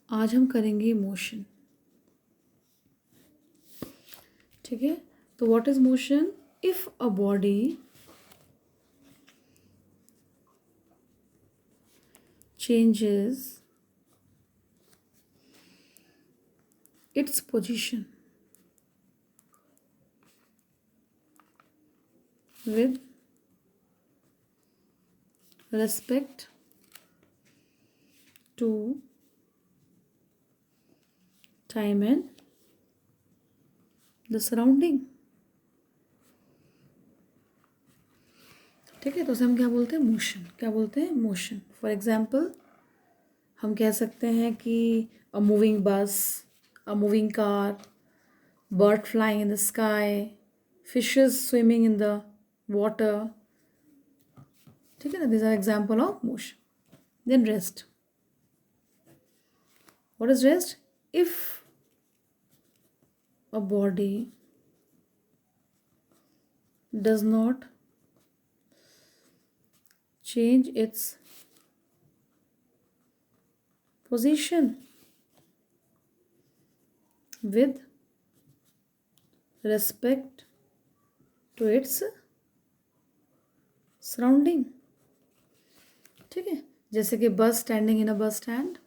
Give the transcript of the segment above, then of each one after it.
आज हम करेंगे मोशन। ठीक है, तो what is motion? If a body changes its position with respect to time and the surrounding। ठीक है, तो उसे हम क्या बोलते हैं? मोशन। क्या बोलते हैं? मोशन। फॉर एग्जाम्पल हम कह सकते हैं कि अ मूविंग बस, a moving car, bird flying in the sky, fishes swimming in the water। ठीक है ना, these are example of motion। then rest। what is rest? if a body does not change its position with respect to its surrounding। ठीक है, जैसे कि बस standing in a bus stand,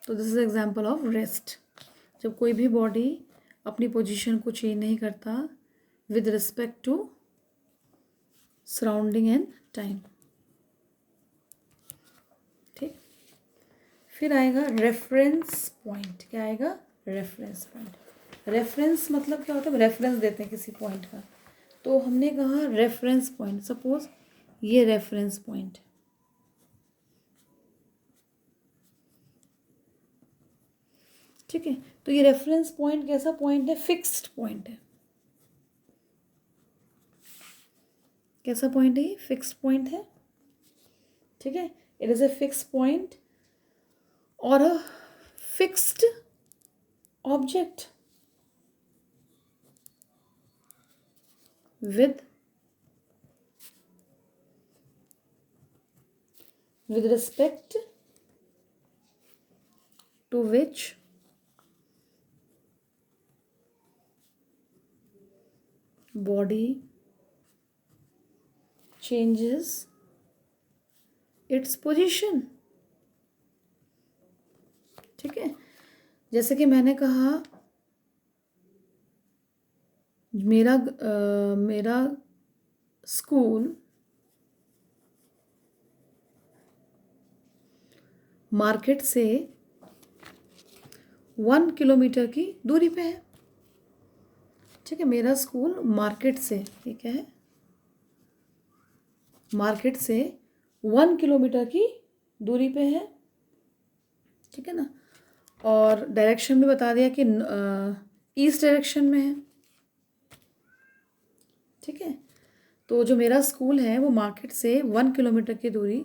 तो this is example of rest. जब कोई भी body अपनी पोजीशन को चेंज नहीं करता with respect to surrounding and time. ठीक, फिर आएगा रेफरेंस पॉइंट। क्या आएगा? Reference point. रेफरेंस मतलब क्या होता है? रेफरेंस देते हैं किसी पॉइंट का। तो हमने कहा रेफरेंस पॉइंट, सपोज ये रेफरेंस पॉइंट, ठीक है, तो ये रेफरेंस पॉइंट कैसा पॉइंट है? फिक्स्ड पॉइंट है। कैसा पॉइंट है ये? फिक्स्ड पॉइंट है। ठीक है, it is a fixed point और a fixed object with respect to which body changes its position। ठीक है, जैसे कि मैंने कहा मेरा स्कूल मार्केट से 1 किलोमीटर की दूरी पे है। ठीक है, मेरा स्कूल मार्केट से, ये क्या है? मार्केट से 1 किलोमीटर की दूरी पे है। ठीक है ना, और डायरेक्शन भी बता दिया कि ईस्ट डायरेक्शन में है। ठीक है, तो जो मेरा स्कूल है वो मार्केट से 1 किलोमीटर की दूरी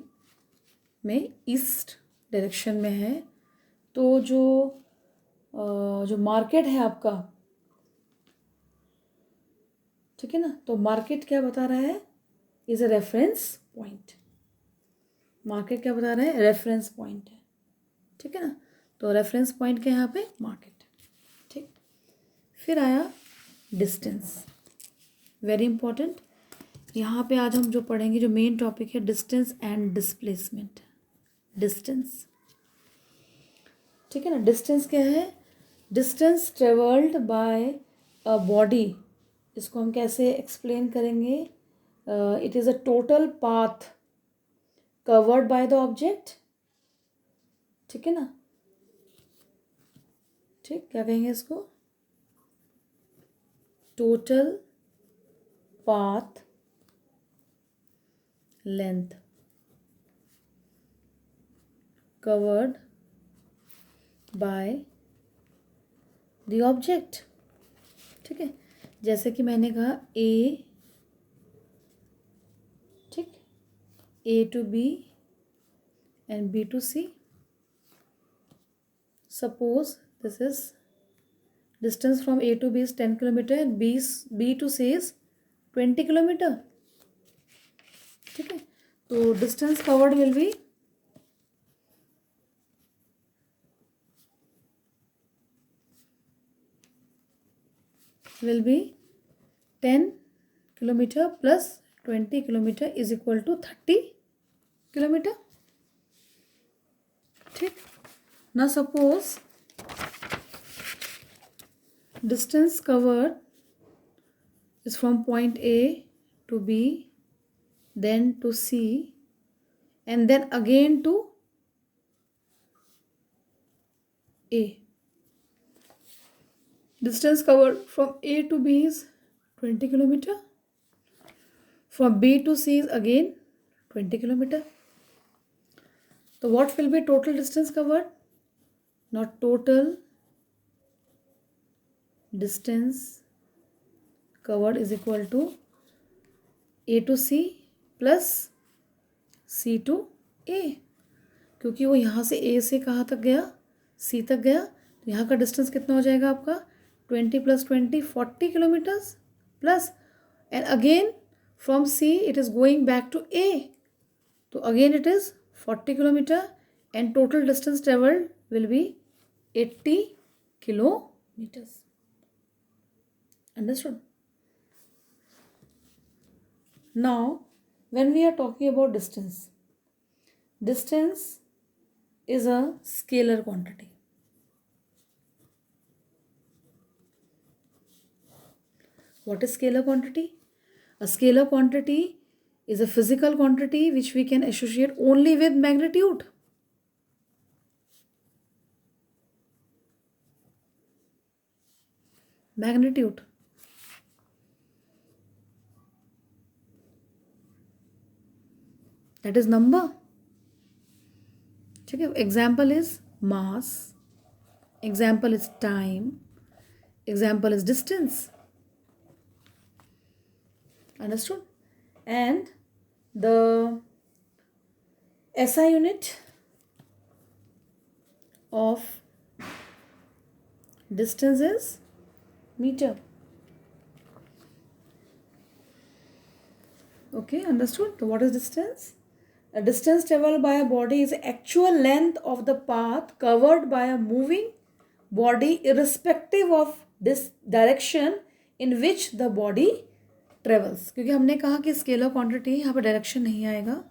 में ईस्ट डायरेक्शन में है। तो जो मार्केट है आपका, ठीक है ना, तो मार्केट क्या बता रहा है? Is a reference point. Market क्या बता रहा है? रेफरेंस पॉइंट है। ठीक है ना, तो रेफरेंस पॉइंट क्या है यहाँ पे? मार्केट। ठीक, फिर आया डिस्टेंस, वेरी इंपॉर्टेंट। यहाँ पे आज हम जो पढ़ेंगे, जो मेन टॉपिक है, डिस्टेंस एंड डिस्प्लेसमेंट। डिस्टेंस, ठीक है ना, डिस्टेंस क्या है? Distance travelled by a body, इसको हम कैसे एक्सप्लेन करेंगे? It is a total path covered by the object. ठीक है ना, ठीक, क्या कहेंगे इसको? Total path length covered by the object. ठीक है, जैसे कि मैंने कहा ए, ठीक, A to B and B to C. Suppose this is distance from A to B is 10 kilometer and B to C is 20 kilometer। ठीक है, तो distance covered will be will be 10 kilometer plus 20 kilometer is equal to 30 kilometer. ठीक. Now suppose distance covered is from point A to B, then to C, and then again to A. Distance covered from A to B is 20 kilometer. From B to C is again 20 kilometer. So what will be total distance covered? Now total distance covered is equal to A to C plus C to A. क्योंकि वो यहाँ से A से कहाँ तक गया, C तक गया, तो यहाँ का डिस्टेंस कितना हो जाएगा आपका 20 plus 20 40 kilometers plus, and again from C it is going back to A, so again it is 40 kilometer and total distance traveled will be 80 kilometers. Understood? Now when we are talking about distance, distance is a scalar quantity. What is scalar quantity? A scalar quantity is a physical quantity which we can associate only with magnitude. Magnitude. That is number. ठीक है. Example is mass. Example is time. Example is distance. Understood? And the SI unit of distance is meter. Okay, understood? So what is distance? A distance traveled by a body is the actual length of the path covered by a moving body irrespective of this direction in which the body travels. क्योंकि हमने कहा कि scalar quantity यहाँ पे direction नहीं आएगा.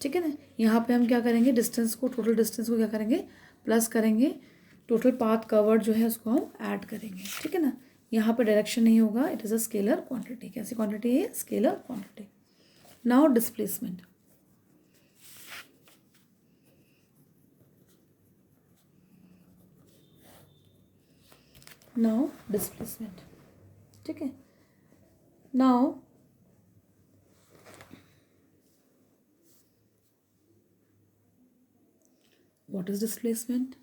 ठीक है ना. यहाँ पे हम क्या करेंगे, डिस्टेंस को, टोटल डिस्टेंस को क्या करेंगे, प्लस करेंगे, टोटल पाथ कवर्ड जो है उसको हम ऐड करेंगे. ठीक है ना. यहाँ पे डायरेक्शन नहीं होगा. It is a scalar quantity. कैसी क्वांटिटी है? Scalar quantity. Now displacement. Now displacement. ठीक है. Now what is displacement?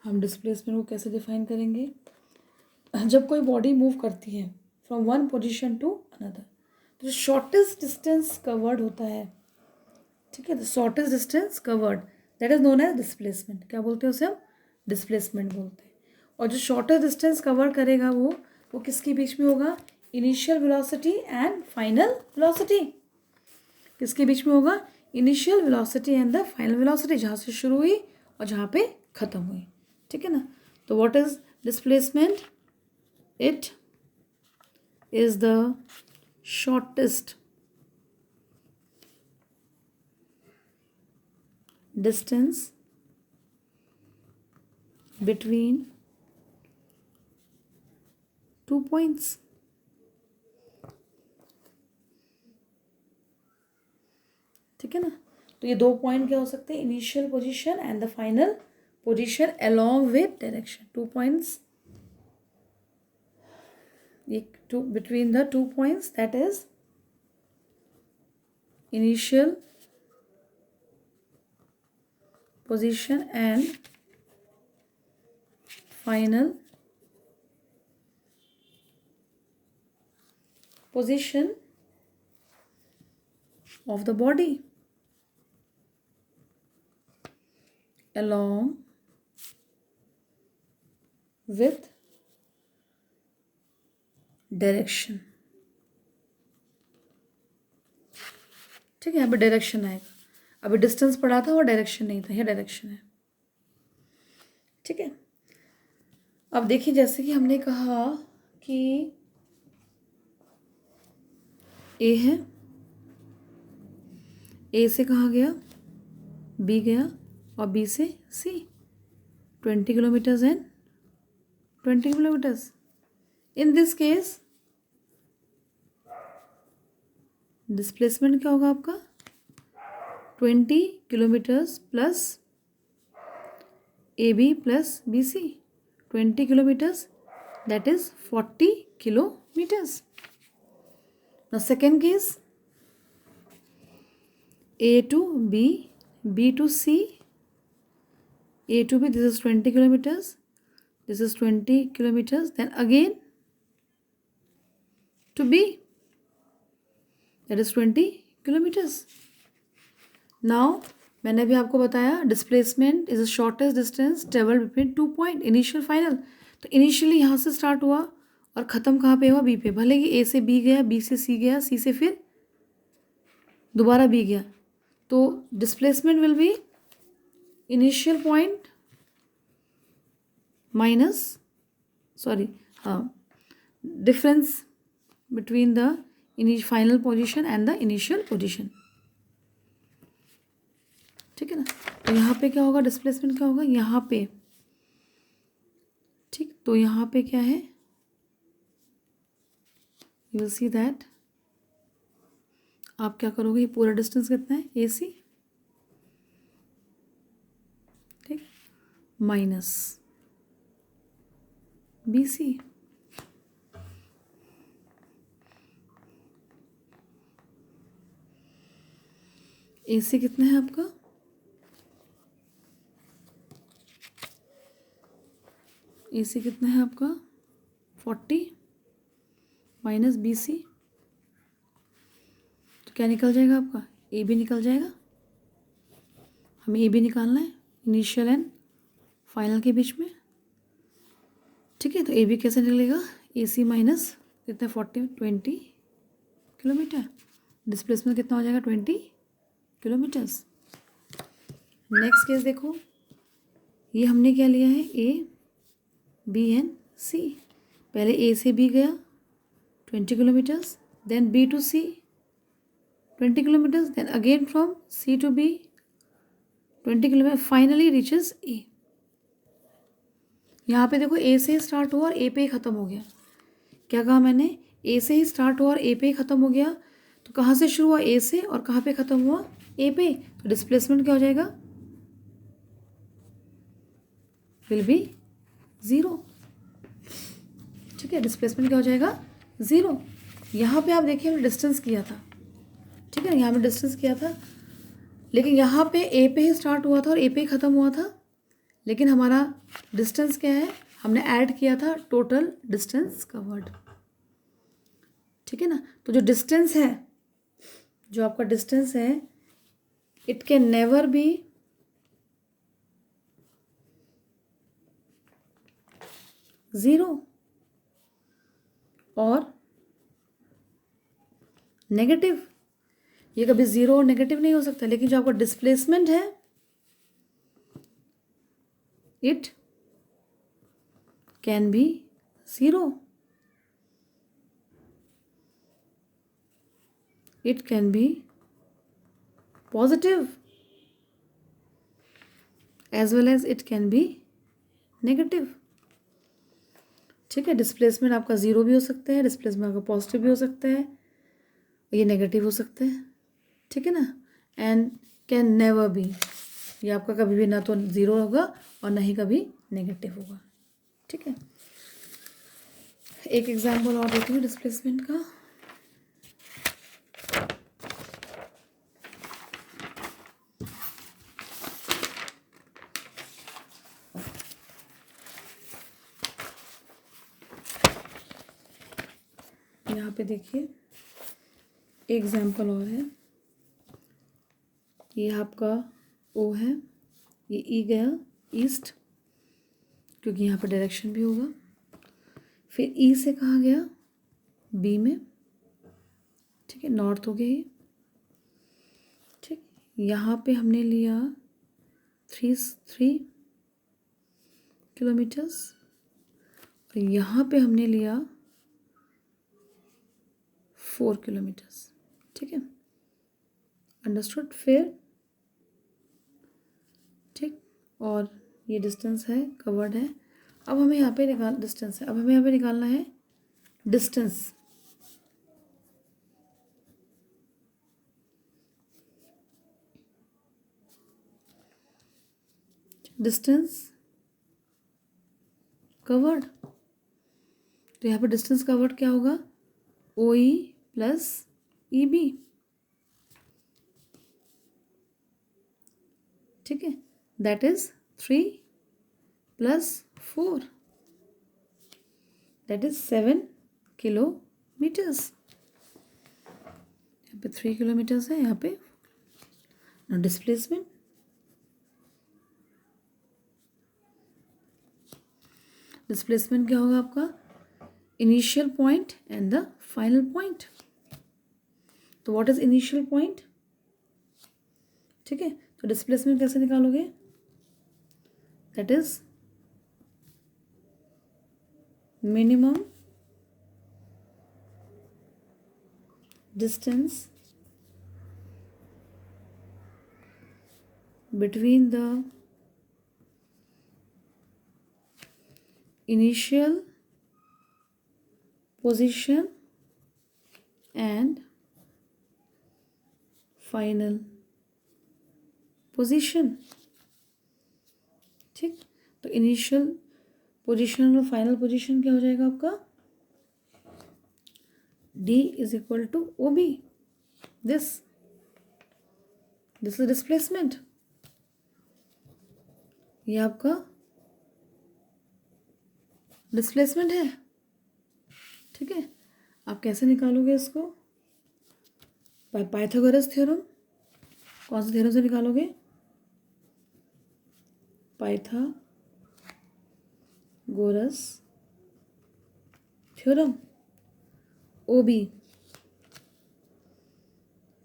हम डिस्प्लेसमेंट को कैसे डिफाइन करेंगे? जब कोई बॉडी मूव करती है from one position to another, तो शॉर्टेस्ट डिस्टेंस कवर्ड होता है. ठीक है. The shortest distance covered, that is known as displacement. क्या बोलते हैं उसे? हम डिस्प्लेसमेंट बोलते हैं. और जो शॉर्टेस्ट डिस्टेंस कवर करेगा वो किसके बीच में होगा? Initial velocity and final velocity. किसके बीच में होगा? Initial velocity and the final velocity, जहाँ से शुरू हुई और जहाँ पे ख़त्म हुई. ठीक है ना. तो what is displacement? It is the shortest distance between two points. ठीक है ना. तो ये दो पॉइंट क्या हो सकते हैं? Initial position and the final position along with direction. Two points, to between the two points, that is initial position and final position of the body along with direction. ठीक है. यहाँ पे डायरेक्शन आएगा. अभी डिस्टेंस पढ़ा था और direction नहीं था. यह डायरेक्शन है. ठीक है. अब देखिए, जैसे कि हमने कहा कि ए है, ए से कहाँ गया, बी गया, और बी से C, 20 kilometres and 20 kilometres. In this case displacement क्या होगा आपका, 20 kilometres plus A B plus B C, 20 kilometres, that is 40 kilometers. Now second case, A to B, B to C, A to B, this is 20 kilometers, this is 20 kilometers, then again to B, that is 20 kilometers. Now मैंने भी आपको बताया displacement is the shortest distance travel between 2 point, initial final. तो initially यहाँ से start हुआ और ख़त्म कहाँ पे हुआ, बी पे। भले कि ए से बी गया, बी से सी गया, सी से फिर दोबारा बी गया, तो displacement will be initial point minus, sorry हाँ, difference between the final position and the initial position. ठीक है ना। तो यहाँ पे क्या होगा, डिस्प्लेसमेंट क्या होगा यहाँ पे, ठीक। तो यहाँ पे क्या है, यू विल सी दैट, आप क्या करोगे, ये पूरा डिस्टेंस कितना है, ए सी, ठीक, माइनस बी सी, ए सी कितना है आपका, ए सी कितना है आपका 40 माइनस बी सी, तो क्या निकल जाएगा आपका, ए बी निकल जाएगा। हमें ए बी निकालना है इनिशियल एंड फाइनल के बीच में, ठीक है। तो ए बी कैसे निकलेगा, ए सी माइनस कितना 40, 20 किलोमीटर, डिस्प्लेसमेंट कितना हो जाएगा 20 किलोमीटर्स। नेक्स्ट केस देखो, ये हमने क्या लिया है, ए बी एंड सी। पहले ए से बी गया 20 kilometres, then B to C 20 kilometres, then again from C to B 20 kilometre, finally reaches A. यहाँ पे देखो ए से ही स्टार्ट हुआ और ए पे ही ख़त्म हो गया। क्या कहा मैंने, ए से ही स्टार्ट हुआ और ए पे ही ख़त्म हो गया। तो कहाँ से शुरू हुआ, ए से, और कहाँ पे ख़त्म हुआ, ए पे। तो डिस्प्लेसमेंट क्या हो जाएगा, विल बी 0। ठीक है, डिस्प्लेसमेंट क्या हो जाएगा 0। यहाँ पे आप देखिए हमने डिस्टेंस किया था, ठीक है, यहाँ पे डिस्टेंस किया था, लेकिन यहाँ पे ए पे ही स्टार्ट हुआ था और ए पे ही ख़त्म हुआ था। लेकिन हमारा डिस्टेंस क्या है, हमने ऐड किया था टोटल डिस्टेंस कवर्ड, ठीक है ना। तो जो डिस्टेंस है, जो आपका डिस्टेंस है, it can never be zero और नेगेटिव। ये कभी ज़ीरो और नेगेटिव नहीं हो सकता। लेकिन जो आपका डिस्प्लेसमेंट है, it can be zero, it can be positive as well as it can be negative. ठीक है, डिस्प्लेसमेंट आपका ज़ीरो भी हो सकता है, डिस्प्लेसमेंट आपका पॉजिटिव भी हो सकता है, ये नेगेटिव हो सकता है, ठीक है ना। एंड कैन नेवर बी, ये आपका कभी भी ना तो ज़ीरो होगा और ना ही कभी नेगेटिव होगा, ठीक है। एक एग्जांपल और देती हूँ डिस्प्लेसमेंट का। यहाँ पे देखिए एग्जाम्पल और है, ये आपका ओ है, ये ई गया ईस्ट, क्योंकि यहाँ पर डायरेक्शन भी होगा। फिर ई से कहाँ गया, बी में, ठीक है, नॉर्थ हो गया ये, ठीक। यहाँ पे हमने लिया 3 किलोमीटर्स और यहाँ पे हमने लिया 4 किलोमीटर्स, ठीक है, अंडरस्टूड। फिर ठीक, और ये डिस्टेंस है, कवर्ड है। अब हमें यहाँ पे डिस्टेंस है, अब हमें यहाँ पे निकालना है डिस्टेंस। डिस्टेंस कवर्ड, तो यहाँ पे डिस्टेंस कवर्ड क्या होगा, ओ ई प्लस ई बी, ठीक है, that is 3 plus 4, that is 7 kilometres. यहाँ पे 3 किलोमीटर्स है, यहाँ पे डिस्प्लेसमेंट, डिस्प्लेसमेंट क्या होगा आपका, initial point and the final point. तो व्हाट इज इनिशियल पॉइंट, ठीक है, तो डिस्प्लेसमेंट कैसे निकालोगे, that is minimum distance between the initial position and final position, ठीक, तो इनिशियल पोजीशन और फाइनल पोजीशन क्या हो जाएगा आपका, D is equal to O B, this is displacement, ये आपका डिस्प्लेसमेंट है, ठीक है। आप कैसे निकालोगे इसको, पाइथागोरस थ्योरम, कौन से थ्योरम से निकालोगे, पाइथागोरस थ्योरम, ओ बी,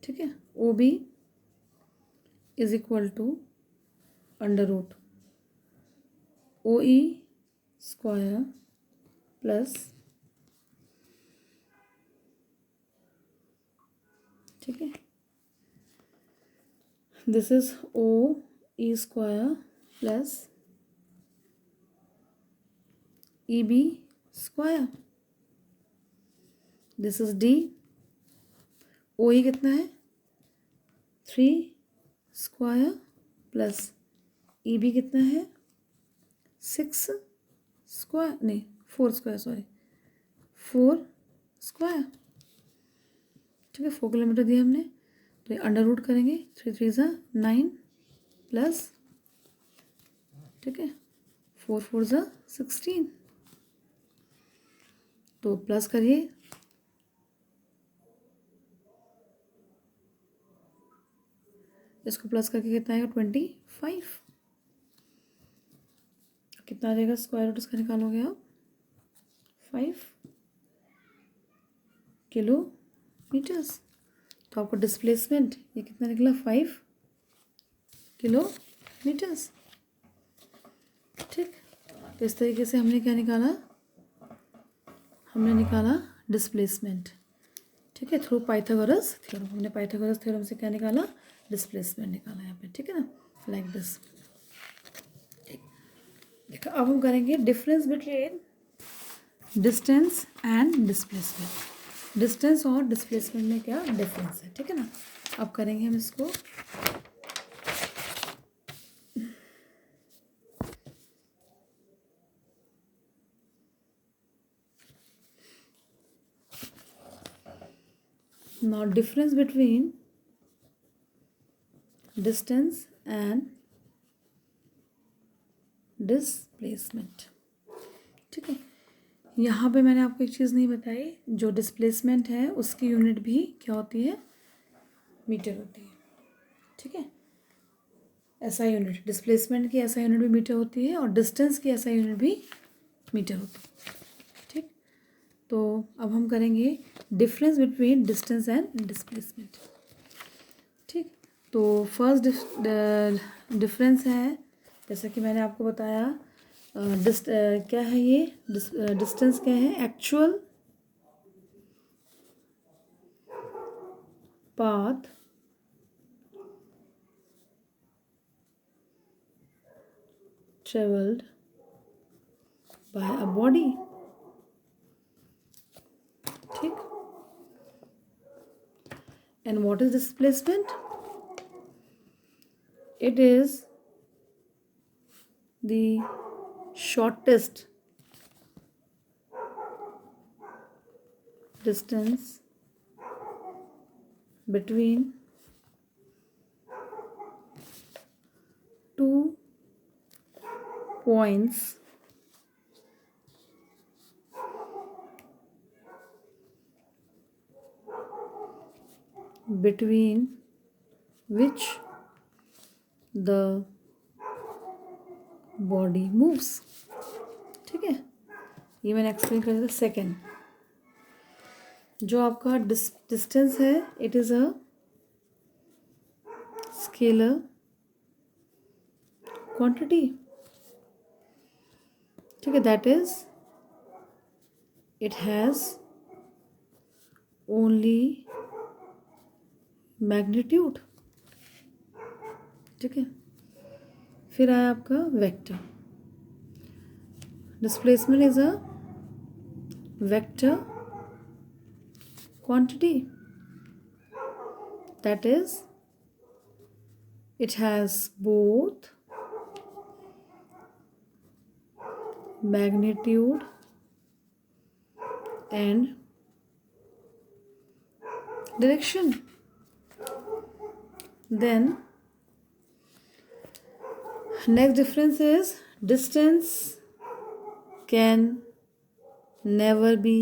ठीक है, O B is equal to under root O E square plus, ठीक है, this is O E square plus E B square, this is D, O E कितना है 3 स्क्वायर प्लस ई बी कितना है 6 square, नहीं 4 square, sorry 4 square, ठीक है, 4 kilometre दिया हमने, तो ये अंडर रूट करेंगे, 3 3 ज़ा 9 प्लस, ठीक है, 4 4 ज़ा 16, तो प्लस करिए, इसको प्लस करके कितना आएगा 25, कितना आ जाएगा स्क्वायर रूट इसका निकालोगे आप 5 किलोमीटर्स, तो आपको डिस्प्लेसमेंट ये कितना निकला 5 किलोमीटर्स, ठीक। तो इस तरीके से हमने क्या निकाला, हमने निकाला डिस्प्लेसमेंट, ठीक है, थ्रू पाइथागोरस थ्योरम, हमने पाइथागोरस थ्योरम से क्या निकाला, डिस्प्लेसमेंट निकाला यहाँ पे, ठीक है ना, लाइक दिस। देखो अब हम करेंगे difference between distance and displacement, distance और डिस्प्लेसमेंट में क्या डिफरेंस है, ठीक है ना। अब करेंगे हम इसको, now difference between distance and displacement, ठीक है। यहाँ पे मैंने आपको एक चीज़ नहीं बताई, जो डिस्प्लेसमेंट है उसकी यूनिट भी क्या होती है, मीटर होती है, ठीक है, ऐसा यूनिट, डिस्प्लेसमेंट की ऐसा यूनिट भी मीटर होती है और डिस्टेंस की ऐसा यूनिट भी मीटर होती है, ठीक। तो अब हम करेंगे difference between distance and displacement, ठीक। तो फर्स्ट डिफरेंस है, जैसा कि मैंने आपको बताया, क्या है ये डिस्टेंस क्या है, actual path traveled by a body. ठीक. And what is displacement? It is the shortest distance between two points between which the body moves. ठीक है, ये मैंने एक्सप्लेन कर दिया. सेकेंड, जो आपका डिस्टेंस है, it is a scalar quantity. ठीक है, that is it has only magnitude. ठीक है, फिर आया आपका vector. Displacement is a vector quantity, that is it has both magnitude and direction. Then next difference is distance can never be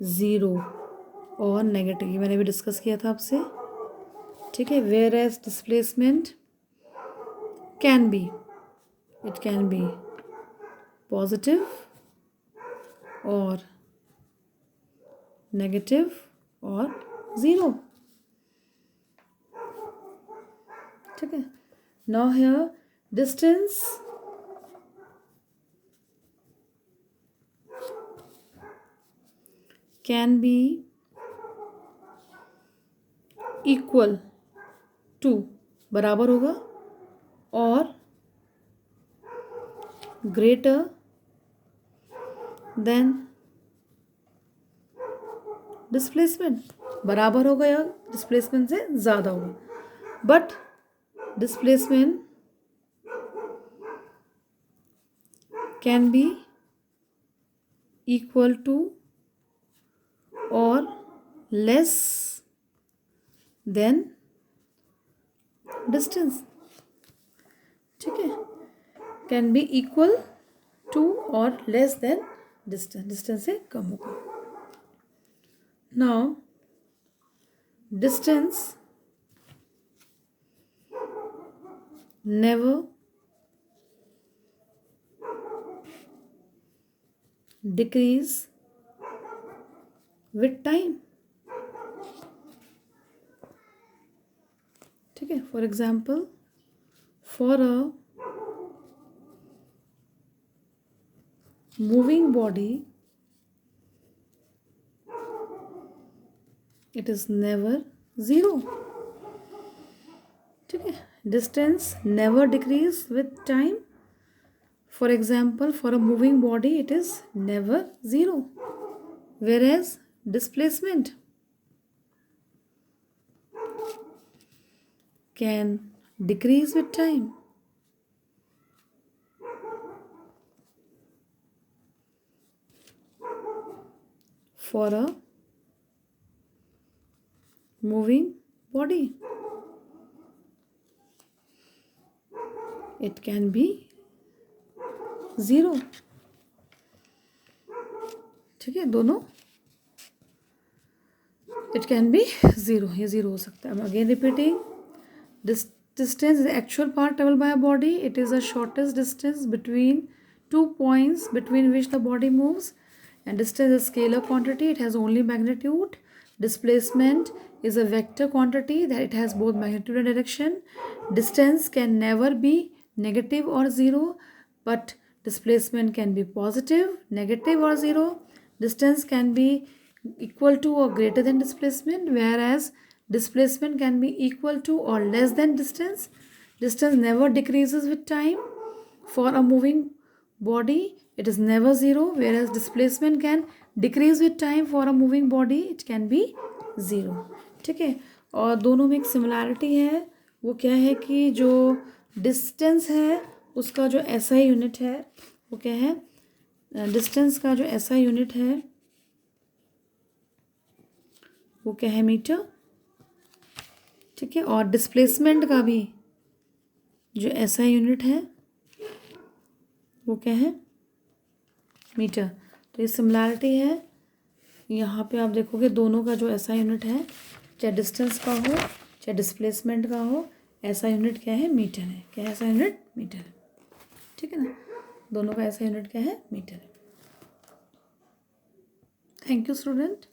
zero और negative. ये मैंने भी डिस्कस किया था आपसे. ठीक है, whereas displacement can be, it can be positive और नेगेटिव और ज़ीरो. ठीक है, now here distance can be equal to, बराबर होगा, और greater than displacement. बराबर होगा या डिस्प्लेसमेंट से ज़्यादा होगा. But displacement can be equal to or less than distance. ठीक है, can be equal to or less than distance. distance से कम होगा. now distance never decrease with time. ठीक है, for example, for a moving body it is never zero. ठीक है, distance never decrease with time. For example, for a moving body it is never zero, whereas displacement can decrease with time. For a moving body, it can be zero. ठीक है, दोनों it can be zero, ये zero हो सकता है. Again repeating, distance is the actual part traveled by a body. It is the shortest distance between two points between which the body moves. And distance is a scalar quantity. It has only magnitude. Displacement is a vector quantity that it has both magnitude and direction. Distance can never be negative or zero, but displacement can be positive, negative or zero. Distance can be equal to or greater than displacement, whereas displacement can be equal to or less than distance. Distance never decreases with time. For a moving body, it is never zero, whereas displacement can decrease with time. For a moving body, it can be zero. ठीक है, और दोनों में एक similarity है, वो क्या है कि जो डिस्टेंस है उसका जो SI यूनिट है वो क्या है, डिस्टेंस का जो SI यूनिट है वो क्या है, मीटर। ठीक है, और डिस्प्लेसमेंट का भी जो SI यूनिट है वो क्या है, मीटर। तो ये सिमिलैरिटी है। यहाँ पे आप देखोगे दोनों का जो SI यूनिट है, चाहे डिस्टेंस का हो चाहे डिस्प्लेसमेंट का हो, SI यूनिट क्या है, मीटर है। क्या है SI यूनिट, मीटर है। ठीक है ना, दोनों का SI यूनिट क्या है, मीटर है। Thank you student.